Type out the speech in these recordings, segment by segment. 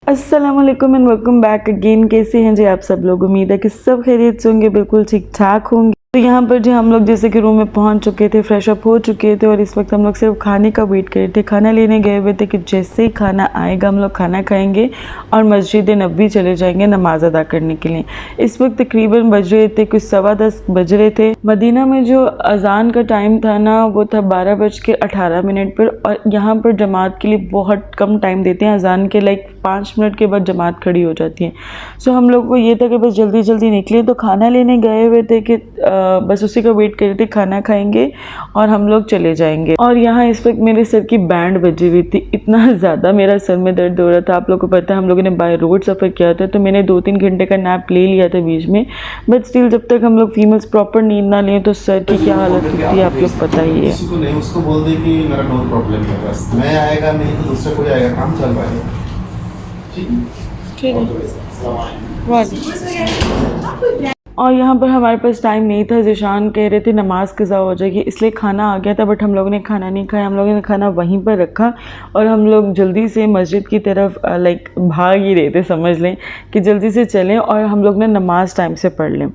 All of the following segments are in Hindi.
अस्सलाम वालेकुम एंड वेलकम बैक अगेन। कैसे हैं जी आप सब लोग? उम्मीद है कि सब खैरियत से होंगे, बिल्कुल ठीक ठाक होंगे। तो यहाँ पर जी हम लोग जैसे कि रूम में पहुँच चुके थे, फ्रेश अप हो चुके थे और इस वक्त हम लोग सिर्फ खाने का वेट कर रहे थे। खाना लेने गए हुए थे कि जैसे ही खाना आएगा हम लोग खाना खाएंगे और मस्जिद नबवी चले जाएंगे नमाज अदा करने के लिए। इस वक्त तकरीबन बज रहे थे कुछ 10:15 बज रहे थे। मदीना में जो अजान का टाइम था ना वो था 12:18 पर, और यहाँ पर जमात के लिए बहुत कम टाइम देते हैं। अजान के 5 मिनट के बाद जमात खड़ी हो जाती है। सो हम लोग को ये था कि बस जल्दी जल्दी निकले, तो खाना लेने गए हुए थे कि बस उसी का वेट कर रहे थे, खाना खाएंगे और हम लोग चले जाएंगे। और यहाँ इस वक्त मेरे सर की बैंड बजी हुई थी, इतना ज़्यादा मेरा सर में दर्द हो रहा था। आप लोग को पता है हम लोगों ने बाय रोड सफ़र किया था, तो मैंने 2-3 घंटे का नैप ले लिया था बीच में, बट स्टिल जब तक हम लोग फीमेल्स प्रॉपर नींद ना लें तो सर की क्या हालत होती है आप लोग पता ही है। उसको बोल दे कि मेरा नोट प्रॉब्लम है, बस मैं आएगा नहीं तो दूसरा कोई आएगा, काम चल रहा है। ठीक है। और यहाँ पर हमारे पास टाइम नहीं था। ज़िशान कह रहे थे नमाज कज़ा हो जाएगी, इसलिए खाना आ गया था, बट हम लोगों ने खाना नहीं खाया। हम लोगों ने खाना वहीं पर रखा और हम लोग जल्दी से मस्जिद की तरफ भाग ही रहे थे, समझ लें कि जल्दी से चलें और हम लोग ने नमाज टाइम से पढ़ लें।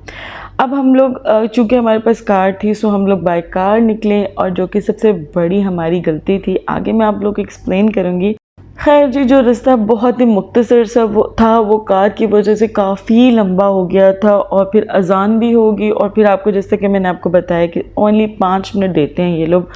अब हम लोग चूँकि हमारे पास कार थी सो हम लोग बाय कार निकले, और जो कि सबसे बड़ी हमारी गलती थी, आगे मैं आप लोग को एक्सप्लेन करूँगी। खैर जी, जो रास्ता बहुत ही मुख्तसर सा वो कार की वजह से काफ़ी लंबा हो गया था, और फिर अजान भी होगी, और फिर आपको जैसे कि मैंने आपको बताया कि ओनली 5 मिनट देते हैं ये लोग।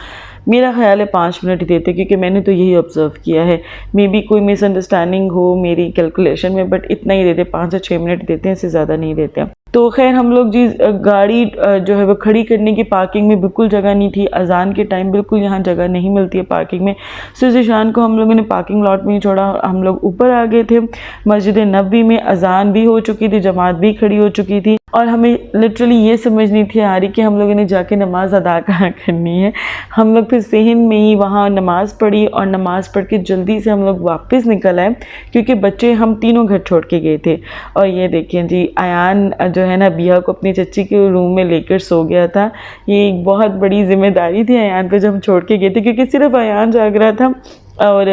मेरा ख्याल है 5 मिनट ही देते, क्योंकि मैंने तो यही ऑब्ज़र्व किया है। मे बी कोई मिसअंडरस्टैंडिंग हो मेरी कैलकुलेशन में, बट इतना ही देते, 5 से 6 मिनट देते हैं, इससे ज़्यादा नहीं देते। तो खैर हम लोग जी गाड़ी जो है वो खड़ी करने की पार्किंग में बिल्कुल जगह नहीं थी। अजान के टाइम बिल्कुल यहाँ जगह नहीं मिलती है पार्किंग में। सो ज़िशान को हम लोगों ने पार्किंग लॉट में ही छोड़ा, हम लोग ऊपर आ गए थे। मस्जिद नबवी में अजान भी हो चुकी थी, जमात भी खड़ी हो चुकी थी, और हमें लिटरली ये समझ नहीं थी आ रही कि हम लोगों ने जाके नमाज अदा कहाँ करनी है। हम लोग फिर सेहन में ही वहाँ नमाज़ पढ़ी, और नमाज़ पढ़ के जल्दी से हम लोग वापस निकल आए, क्योंकि बच्चे हम तीनों घर छोड़ के गए थे। और ये देखिए जी, अयान जो है ना बिया को अपनी चच्ची के रूम में लेकर सो गया था। ये एक बहुत बड़ी जिम्मेदारी थी अयान को जब हम छोड़ के गए थे, क्योंकि सिर्फ अयान जाग रहा था और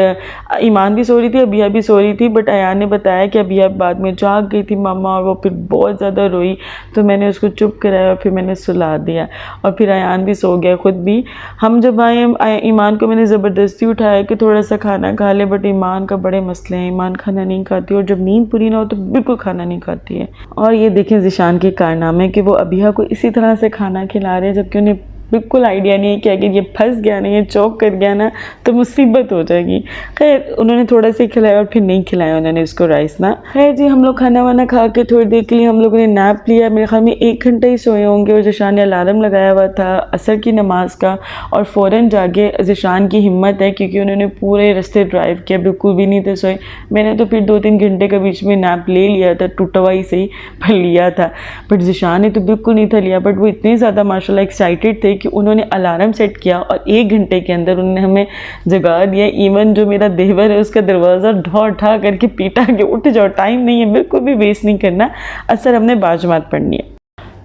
ईमान भी सो रही थी, अबिया भी सो रही थी। बट अयान ने बताया कि अबिया बाद में जाग गई थी मामा, और वो फिर बहुत ज़्यादा रोई, तो मैंने उसको चुप कराया और फिर मैंने सुला दिया, और फिर अयान भी सो गया खुद भी। हम जब आए, ईमान को मैंने ज़बरदस्ती उठाया कि थोड़ा सा खाना खा ले, बट ईमान का बड़े मसले हैं, ईमान खाना नहीं खाती, और जब नींद पूरी ना हो तो बिल्कुल खाना नहीं खाती है। और ये देखें ज़िशान के कारनामे कि वो अबिया को इसी तरह से खाना खिला रहे हैं, जबकि उन्हें बिल्कुल आइडिया नहीं है कि अगर ये फंस गया ना, ये चौक कर गया ना, तो मुसीबत हो जाएगी। खैर उन्होंने थोड़ा सा खिलाया और फिर नहीं खिलाया उन्होंने इसको राइस ना। खैर जी, हम लोग खाना वाना खा के थोड़ी देर के लिए हम लोगों ने नैप लिया। मेरे ख्याल में 1 घंटा ही सोए होंगे, और ज़िशान ने अलार्म लगाया हुआ था असर की नमाज का, और फ़ौरन जाके ज़िशान की हिम्मत है क्योंकि उन्होंने पूरे रास्ते ड्राइव किया, बिल्कुल भी नहीं थे सोए। मैंने तो फिर 2-3 घंटे के बीच में नैप ले लिया था, टूटा हुआ ही सही पर लिया था, बट ज़िशान ने तो बिल्कुल नहीं था लिया। बट वो इतने ज़्यादा माशाल्लाह एक्साइटेड थे कि उन्होंने अलार्म सेट किया और 1 घंटे के अंदर उन्होंने हमें जगा दिया। इवन जो मेरा देवर है उसका दरवाज़ा ढा ढा करके पीटा कि उठ जाओ, टाइम नहीं है, बिल्कुल भी वेस्ट नहीं करना, असर हमने बाजमात पढ़नी है।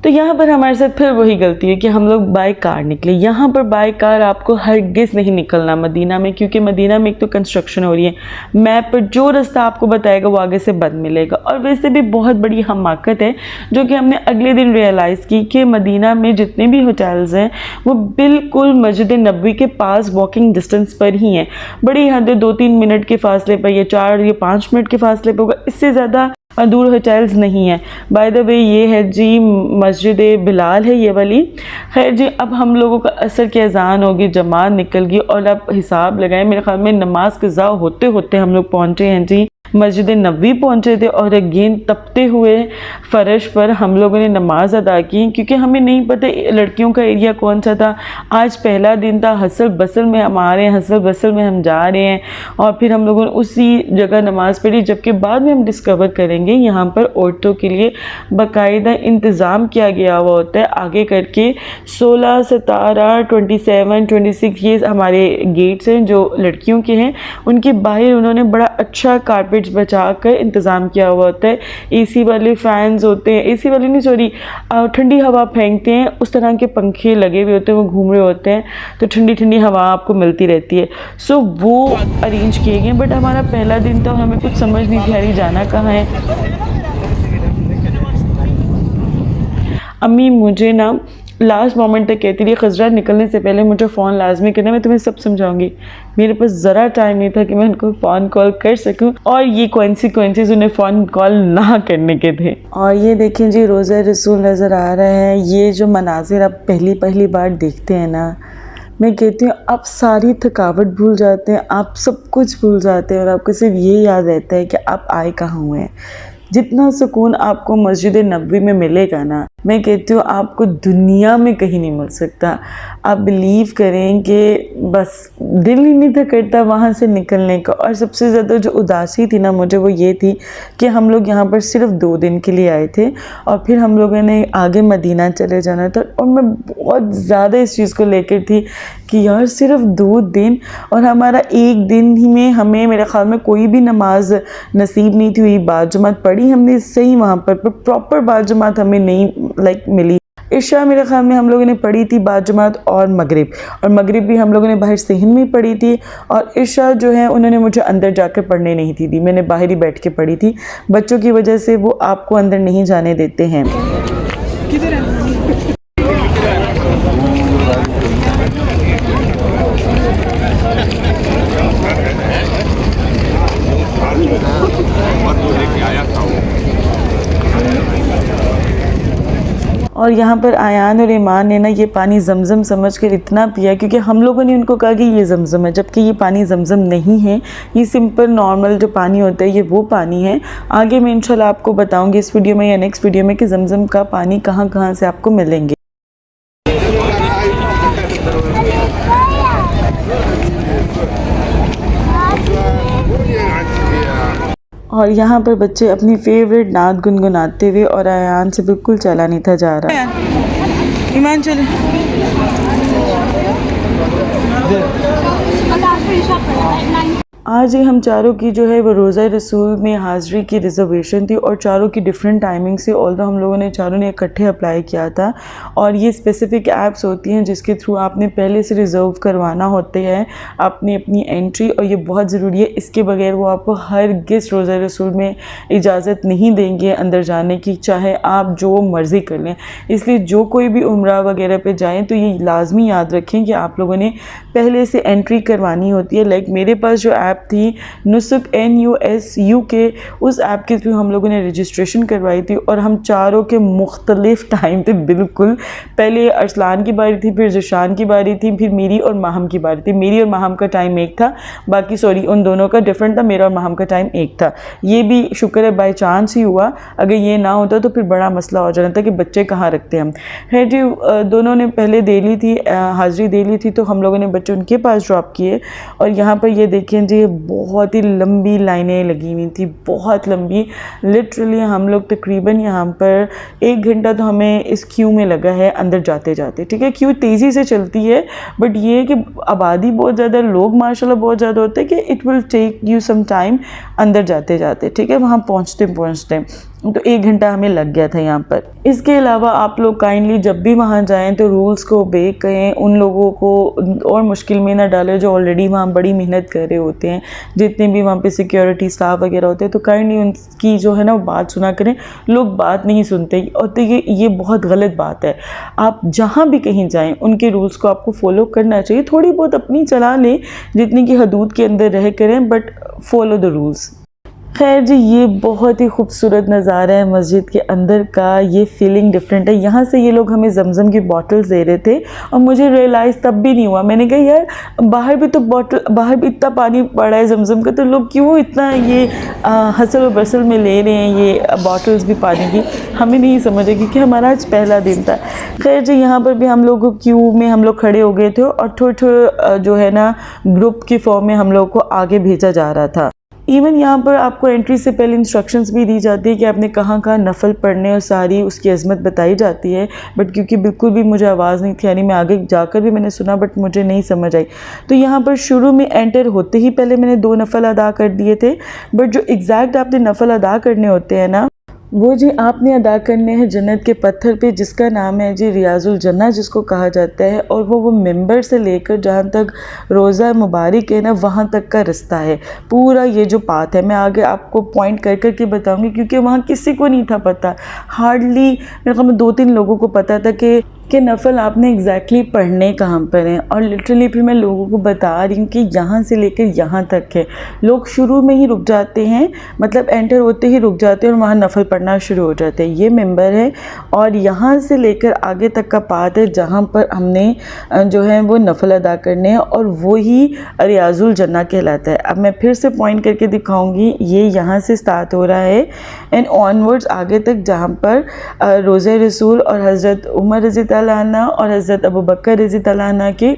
तो यहाँ पर हमारे साथ फिर वही गलती है कि हम लोग बाय कार निकले। यहाँ पर बाय कार आपको हरगिज़ नहीं निकलना मदीना में, क्योंकि मदीना में एक तो कंस्ट्रक्शन हो रही है। मैप पर जो रास्ता आपको बताएगा वो आगे से बंद मिलेगा। और वैसे भी बहुत बड़ी हमाकत है जो कि हमने अगले दिन रियलाइज़ की कि मदीना में जितने भी होटल्स हैं वो बिल्कुल मस्जिद नबवी के पास वॉकिंग डिस्टेंस पर ही हैं। बड़ी हद 2-3 मिनट के फासले पर, या 4 या 5 मिनट के फासले पर होगा, इससे ज़्यादा दूर होटल्स नहीं है। बाय द वे ये है जी मस्जिद बिलाल है ये वाली। खैर जी, अब हम लोगों का असर की अजान होगी, जमात निकल गई, और अब हिसाब लगाएं मेरे ख्याल में नमाज कज़ा होते होते हम लोग पहुँचे हैं जी मस्जिद नबवी पहुँचे थे। और अगेन तपते हुए फ़र्श पर हम लोगों ने नमाज अदा की, क्योंकि हमें नहीं पता लड़कियों का एरिया कौन सा था। आज पहला दिन था, हसल बसल में हम आ रहे हैं, हसल बसल में हम जा रहे हैं, और फिर हम लोगों ने उसी जगह नमाज़ पढ़ी। जबकि बाद में हम डिस्कवर करेंगे यहाँ पर औरतों के लिए बाकायदा इंतज़ाम किया गया हुआ होता है आगे करके। 16, 17, 27, 26 ये हमारे गेट्स हैं जो लड़कियों के हैं, उनके बाहर उन्होंने बड़ा अच्छा कारपेट बेड्स बचा कर इंतज़ाम किया हुआ होता है। एसी वाले फ़ैन्स होते हैं, एसी वाले नहीं सॉरी, ठंडी हवा फेंकते हैं उस तरह के पंखे लगे हुए होते हैं, वो घूम रहे होते हैं, तो ठंडी ठंडी हवा आपको मिलती रहती है। सो वो अरेंज किए गए। बट हमारा पहला दिन था, हमें कुछ समझ नहीं थी यार जाना कहाँ है। अम्मी मुझे ना लास्ट मोमेंट तक कहती रही, खजरा निकलने से पहले मुझे फ़ोन लाजमी करना, मैं तुम्हें सब समझाऊंगी। मेरे पास ज़रा टाइम नहीं था कि मैं उनको फ़ोन कॉल कर सकूं, और ये कॉन्सिक्वेंसेस उन्हें फ़ोन कॉल ना करने के थे। और ये देखें जी, रोज़ा रसूल नज़र आ रहे हैं। ये जो मनाजिर आप पहली बार देखते हैं ना, मैं कहती हूँ आप सारी थकावट भूल जाते हैं, आप सब कुछ भूल जाते हैं, और आपको सिर्फ ये याद रहता है कि आप आए कहाँ हुए हैं। जितना सुकून आपको मस्जिद नबवी में मिलेगा ना, मैं कहती हूँ आपको दुनिया में कहीं नहीं मिल सकता। आप बिलीव करें कि बस दिल ही नहीं था करता वहाँ से निकलने का। और सबसे ज़्यादा जो उदासी थी ना मुझे, वो ये थी कि हम लोग यहाँ पर सिर्फ 2 दिन के लिए आए थे, और फिर हम लोगों ने आगे मदीना चले जाना था। और मैं बहुत ज़्यादा इस चीज़ को लेकर थी कि यार सिर्फ 2 दिन, और हमारा एक दिन ही में हमें मेरे ख्याल में कोई भी नमाज नसीब नहीं थी हुई। बाजमात पढ़ी हमने सही वहाँ पर प्रॉपर बाजमात हमें नहीं मिली। इशा मेरे ख्याल में हम लोगों ने पढ़ी थी बाजमात, और मगरिब भी हम लोगों ने बाहर सहन में पढ़ी थी। और इशा जो है उन्होंने मुझे अंदर जाकर पढ़ने नहीं दी, मैंने बाहर ही बैठ के पढ़ी थी। बच्चों की वजह से वो आपको अंदर नहीं जाने देते हैं। और यहाँ पर आयान और ईमान ने ना ये पानी ज़मज़म समझकर इतना पिया, क्योंकि हम लोगों ने उनको कहा कि ये ज़मज़म है, जबकि ये पानी ज़मज़म नहीं है। ये सिंपल नॉर्मल जो पानी होता है ये वो पानी है। आगे मैं इंशाल्लाह आपको बताऊंगी इस वीडियो में या नेक्स्ट वीडियो में कि ज़मज़म का पानी कहाँ कहाँ से आपको मिलेंगे। और यहाँ पर बच्चे अपनी फेवरेट नात गुनगुनाते हुए, और आयान से बिल्कुल चला नहीं था जा रहा। ईमान चले। आज ही हम चारों की जो है वो रोज़ा रसूल में हाज़िरी की रिज़र्वेशन थी, और चारों की डिफरेंट टाइमिंग से, ऑल्दो हम लोगों ने चारों ने इकट्ठे अप्लाई किया था। और ये स्पेसिफ़िक ऐप्स होती हैं जिसके थ्रू आपने पहले से रिज़र्व करवाना होते हैं अपनी एंट्री, और ये बहुत ज़रूरी है। इसके बगैर वो आपको हरगिज़ रोज़ा रसूल में इजाज़त नहीं देंगे अंदर जाने की, चाहे आप जो मर्ज़ी कर लें। इसलिए जो कोई भी उम्रा वगैरह पे जाएँ तो ये लाजमी याद रखें कि आप लोगों ने पहले से एंट्री करवानी होती है। लाइक मेरे पास जो ऐप थी नुसुक NUSUK, उस ऐप के थ्रू हम लोगों ने रजिस्ट्रेशन करवाई थी, और हम चारों के मुख्तलिफ टाइम थे बिल्कुल। पहले अरसलान की बारी थी, फिर ज़शान की बारी थी, फिर मेरी और माहम की बारी थी। मेरी और माहम का टाइम एक था, बाकी सॉरी उन दोनों का डिफरेंट था, मेरा और माहम का टाइम एक था। ये भी शुक्र है बाई चांस ही हुआ, अगर ये ना होता तो फिर बड़ा मसला हो जाना था कि बच्चे कहाँ रखते हम। है जी, दोनों ने पहले दे ली थी, हाज़िरी दे ली थी, तो हम लोगों ने बच्चे उनके पास ड्रॉप किए। और यहाँ पर ये देखें जी, बहुत ही लंबी लाइनें लगी हुई थी, बहुत लंबी। लिटरली हम लोग तकरीबन यहाँ पर 1 घंटा तो हमें इस क्यू में लगा है अंदर जाते जाते। ठीक है, क्यू तेज़ी से चलती है, बट ये है कि आबादी बहुत ज़्यादा, लोग माशाल्लाह बहुत ज़्यादा होते हैं कि it will take you some time अंदर जाते जाते। ठीक है, वहाँ पहुँचते तो 1 घंटा हमें लग गया था यहाँ पर। इसके अलावा आप लोग काइंडली जब भी वहाँ जाएं तो रूल्स को ओबे करें, उन लोगों को और मुश्किल में ना डालें जो ऑलरेडी वहाँ बड़ी मेहनत कर रहे होते हैं। जितने भी वहाँ पे सिक्योरिटी स्टाफ वगैरह होते हैं तो काइंडली उनकी जो है ना बात सुना करें। लोग बात नहीं सुनते, और तो ये बहुत गलत बात है। आप जहाँ भी कहीं जाएँ उनके रूल्स को आपको फॉलो करना चाहिए। थोड़ी बहुत अपनी चला लें जितनी की हदूद के अंदर रह करें, बट फॉलो द रूल्स। खैर जी, ये बहुत ही खूबसूरत नज़ारा है मस्जिद के अंदर का। ये फीलिंग डिफरेंट है। यहाँ से ये लोग हमें जमज़म की बॉटल्स दे रहे थे, और मुझे रियलाइज़ तब भी नहीं हुआ। मैंने कहा यार बाहर भी इतना पानी पड़ा है जमज़म का, तो लोग क्यों इतना ये हसल और बसल में ले रहे हैं ये बॉटल्स भी पानी की। हमें नहीं समझ है क्योंकि हमारा आज पहला दिन था। खैर जी, यहाँ पर भी हम लोग क्यू में हम लोग खड़े हो गए थे, और थोड़े जो है ना ग्रुप की फॉर्म में हम लोग को आगे भेजा जा रहा था। इवन यहाँ पर आपको एंट्री से पहले इंस्ट्रक्शंस भी दी जाती है कि आपने कहाँ कहाँ नफल पढ़ने और सारी उसकी अजमत बताई जाती है। बट क्योंकि बिल्कुल भी मुझे आवाज़ नहीं थी, यानी मैं आगे जाकर भी मैंने सुना बट मुझे नहीं समझ आई। तो यहाँ पर शुरू में एंटर होते ही पहले मैंने 2 नफल अदा कर दिए थे। बट जो एग्जैक्ट आपने नफल अदा करने होते हैं ना, वो जी आपने अदा करने हैं जन्नत के पत्थर पे, जिसका नाम है जी रियाजुल जन्नह जिसको कहा जाता है। और वो मिंबर से लेकर जहाँ तक रोज़ा मुबारक है ना, वहाँ तक का रास्ता है पूरा, ये जो पाथ है। मैं आगे आपको पॉइंट कर कर के बताऊँगी क्योंकि वहाँ किसी को नहीं था पता, हार्डली मेरे ख्याल में 2-3 लोगों को पता था कि नफ़ल आपने एग्जैक्टली पढ़ने कहाँ पर हैं। और लिटरली फिर मैं लोगों को बता रही हूँ कि यहाँ से लेकर यहाँ तक है। लोग शुरू में ही रुक जाते हैं, मतलब एंटर होते ही रुक जाते हैं और वहाँ नफ़ल पढ़ना शुरू हो जाते हैं। ये मेंबर है और यहाँ से लेकर आगे तक का पाथ है जहाँ पर हमने जो है वो नफ़ल अदा करने हैं, और वही रियाजुल जन्नह कहलाता है। अब मैं फिर से पॉइंट करके दिखाऊँगी, ये यहाँ से स्टार्ट हो रहा है एंड ऑनवर्ड्स आगे तक, जहाँ पर रोज़े रसूल और हज़रत उमर रज़ी तआला और हज़रत अबू बकर रज़ी तआला की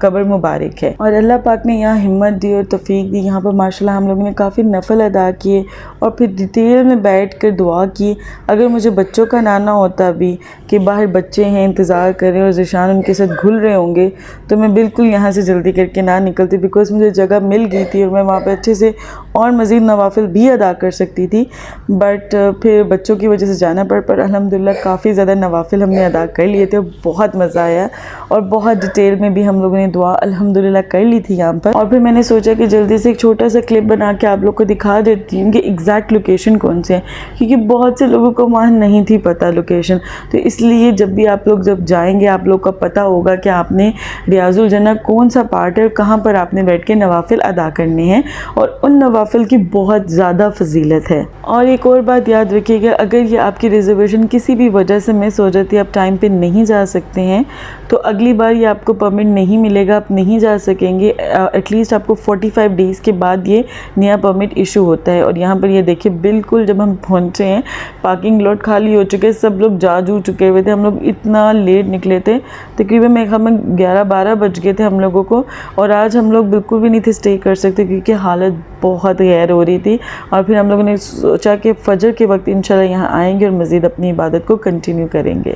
कब्र मुबारक है। और अल्लाह पाक ने यहाँ हिम्मत दी और तौफीक दी। यहाँ पर माशाल्लाह हम लोगों ने काफ़ी नफल अदा किए और फिर डिटेल में बैठ कर दुआ की। अगर मुझे बच्चों का नाना होता भी कि बाहर बच्चे हैं इंतज़ार कर रहे हैं और ज़िशान उनके साथ घुल रहे होंगे, तो मैं बिल्कुल यहाँ से जल्दी करके ना निकलती, बिकॉज़ मुझे जगह मिल गई थी और मैं वहाँ पर अच्छे से और मज़ीद नवाफिल भी अदा कर सकती थी। बट फिर बच्चों की वजह से जाना पर अल्हम्दुलिल्लाह काफ़ी ज़्यादा नवाफिल हमने अदा कर लिए थे। बहुत मज़ा आया और बहुत डिटेल में भी हम लोगों ने दुआ अल्हम्दुलिल्लाह कर ली थी यहाँ पर। और फिर मैंने सोचा कि जल्दी से एक छोटा सा क्लिप बना के आप लोग को दिखा देती हूँ कि एग्जैक्ट लोकेशन कौन से है, क्योंकि बहुत से लोगों को वहाँ नहीं थी पता लोकेशन। तो इसलिए जब भी आप लोग जब जाएंगे आप लोग को पता होगा कि आपने रियाजुल जन्नह कौन सा पार्ट है और कहाँ पर आपने बैठ के नवाफिल अदा करने हैं, और उन नवाफिल की बहुत ज़्यादा फजीलत है। और एक और बात याद रखिएगा, अगर ये आपकी रिजर्वेशन किसी भी वजह से मिस हो जाती है, आप टाइम पे नहीं जा सकते हैं, तो अगली बार ये आपको परमिट नहीं मिलेगा, आप नहीं जा सकेंगे। एटलीस्ट आपको 45 डेज़ के बाद ये नया परमिट इशू होता है। और यहाँ पर ये देखिए, बिल्कुल जब हम पहुँचे हैं पार्किंग लॉट खाली हो चुके, सब लोग जा जू चुके हुए थे। हम लोग इतना लेट निकले थे, तकरीबन मेरे ख्याल में 11-12 बज गए थे हम लोगों को। और आज हम लोग बिल्कुल भी नहीं थे स्टे कर सकते क्योंकि हालत बहुत गैर हो रही थी। और फिर हम लोगों ने सोचा कि फजर के वक्त इंशाल्लाह यहाँ आएंगे और मज़ीद अपनी इबादत को कंटिन्यू करेंगे।